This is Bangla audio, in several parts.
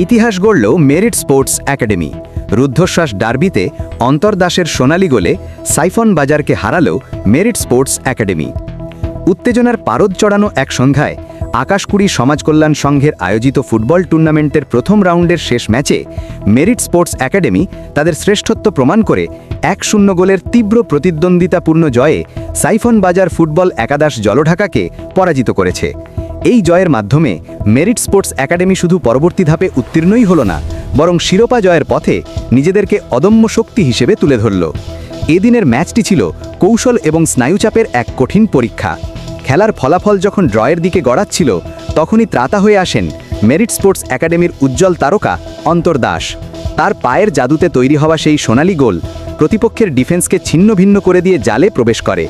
ইতিহাস গড়ল মেরিট স্পোর্টস একাডেমি। রুদ্ধশ্বাস ডার্বিতে অন্তর্দাসের সোনালী গোলে সাইফন বাজারকে হারাল মেরিট স্পোর্টস একাডেমি। উত্তেজনার পারদ চড়ানো এক সন্ধ্যায় আকাশকুড়ি সমাজ কল্যাণ সংঘের আয়োজিত ফুটবল টুর্নামেন্টের প্রথম রাউন্ডের শেষ ম্যাচে মেরিট স্পোর্টস একাডেমি তাদের শ্রেষ্ঠত্ব প্রমাণ করে 1-0 গোলের তীব্র প্রতিদ্বন্দ্বিতাপূর্ণ জয়ে সাইফন বাজার ফুটবল একাদশ জলঢাকাকে পরাজিত করেছে। এই জয়ের মাধ্যমে মেরিট স্পোর্টস একাডেমি শুধু পরবর্তী ধাপে উত্তীর্ণই হল না, বরং শিরোপা জয়ের পথে নিজেদেরকে অদম্য শক্তি হিসেবে তুলে ধরল। এদিনের ম্যাচটি ছিল কৌশল এবং স্নায়ুচাপের এক কঠিন পরীক্ষা। খেলার ফলাফল যখন ড্রয়ের দিকে গড়াচ্ছিল, তখনই ত্রাতা হয়ে আসেন মেরিট স্পোর্টস একাডেমির উজ্জ্বল তারকা অন্তর্দাস। তার পায়ের জাদুতে তৈরি হওয়া সেই সোনালী গোল প্রতিপক্ষের ডিফেন্সকে ছিন্ন ভিন্ন করে দিয়ে জালে প্রবেশ করে।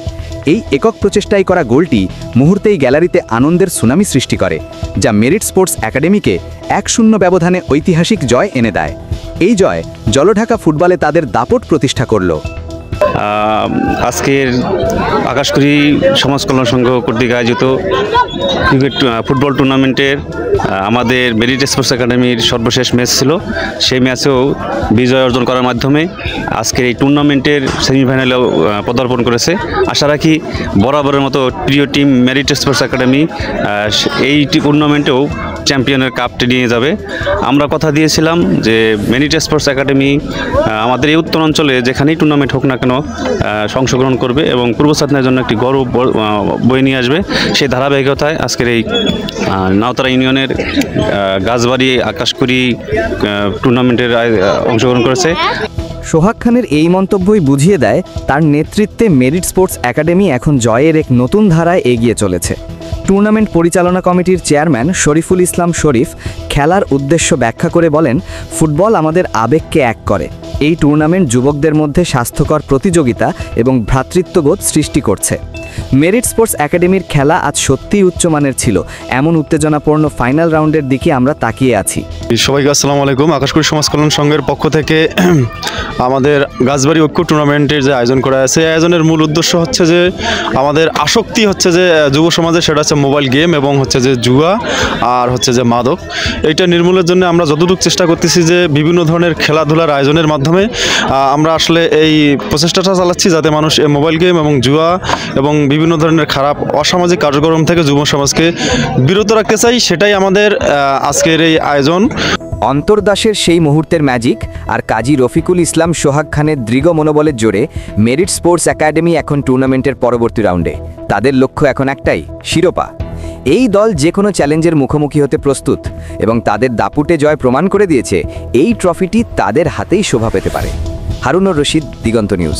এই একক প্রচেষ্টায় করা গোলটি মুহূর্তেই গ্যালারিতে আনন্দের সুনামি সৃষ্টি করে, যা মেরিট স্পোর্টস একাডেমিকে 1-0 ব্যবধানে ঐতিহাসিক জয় এনে দেয়। এই জয় জলঢাকা ফুটবলে তাদের দাপট প্রতিষ্ঠা করল। আজকের আকাশকুড়ি সমাজ কল্যাণ সংঘ কর্তৃক আয়োজিত ক্রিকেট ফুটবল টুর্নামেন্টের আমাদের মেরিট স্পোর্টস একাডেমির সর্বশেষ ম্যাচ ছিল। সেই ম্যাচেও বিজয় অর্জন করার মাধ্যমে আজকের এই টুর্নামেন্টের সেমিফাইনালেও পদার্পণ করেছে। আশা রাখি বরাবরের মতো প্রিয় টিম মেরিট স্পোর্টস একাডেমি এই টুর্নামেন্টেও চ্যাম্পিয়নের কাপটি নিয়ে যাবে। আমরা কথা দিয়েছিলাম যে মেরিট স্পোর্টস একাডেমি আমাদের এই উত্তর অঞ্চলে যেখানেই টুর্নামেন্ট হোক না কেন অংশগ্রহণ করবে এবং পূর্ব ছাত্রদের জন্য একটি গৌরব বয়ে নিয়ে আসবে। সেই ধারাবাহিকতায় আজকের এই নাওতারা ইউনিয়নের গাছবাড়ি আকাশকুড়ি টুর্নামেন্টের অংশগ্রহণ করেছে। সোহাগ খানের এই মন্তব্যই বুঝিয়ে দেয় তার নেতৃত্বে মেরিট স্পোর্টস একাডেমি এখন জয়ের এক নতুন ধারায় এগিয়ে চলেছে। টুর্নামেন্ট পরিচালনা কমিটির চেয়ারম্যান শরীফুল ইসলাম শরীফ খেলার উদ্দেশ্য ব্যাখ্যা করে বলেন, ফুটবল আমাদের আবেগকে এক করে। এই টুর্নামেন্ট যুবকদের মধ্যে স্বাস্থ্যকর প্রতিযোগিতা এবং ভ্রাতৃত্ববোধ সৃষ্টি করছে। মেরিট স্পোর্টস একাডেমির খেলা আজ সত্যিই উচ্চমানের ছিল। এমন উত্তেজনাপূর্ণ ফাইনাল রাউন্ডের দিকে আমরা তাকিয়ে আছি। সবাইকে আসসালামু আলাইকুম। আকাশকুড়ি সমাজ কল্যাণ সংঘের পক্ষ থেকে আমাদের গাছবাড়ি ঐক্য টুর্নামেন্টের যে আয়োজন করা আছে, এই আয়োজনের মূল উদ্দেশ্য হচ্ছে যে আমাদের আসক্তি হচ্ছে যে যুব সমাজে, সেটা হচ্ছে মোবাইল গেম এবং হচ্ছে যে জুয়া আর হচ্ছে যে মাদক। এইটা নির্মূলের জন্য আমরা যতটুকু চেষ্টা করতেছি যে বিভিন্ন ধরনের খেলাধুলার আয়োজনের মাধ্যমে আমরা আসলে এই প্রচেষ্টাটা চালাচ্ছি যাতে মানুষ মোবাইল গেম এবং জুয়া এবং বিভিন্ন ধরনের খারাপ অসামাজিক কার্যক্রম থেকে যুব সমাজকে বিরত রাখতে চাই। সেটাই আমাদের আজকের এই আয়োজন। অন্তর্দাসের সেই মুহূর্তের ম্যাজিক আর কাজী রফিকুল ইসলাম সোহাগ খানের দৃঢ় মনোবলের জোরে মেরিট স্পোর্টস একাডেমি এখন টুর্নামেন্টের পরবর্তী রাউন্ডে। তাদের লক্ষ্য এখন একটাই, শিরোপা। এই দল যে কোনো চ্যালেঞ্জের মুখোমুখি হতে প্রস্তুত এবং তাদের দাপুটে জয় প্রমাণ করে দিয়েছে এই ট্রফিটি তাদের হাতেই শোভা পেতে পারে। হারুনুর রশিদ, দিগন্ত নিউজ।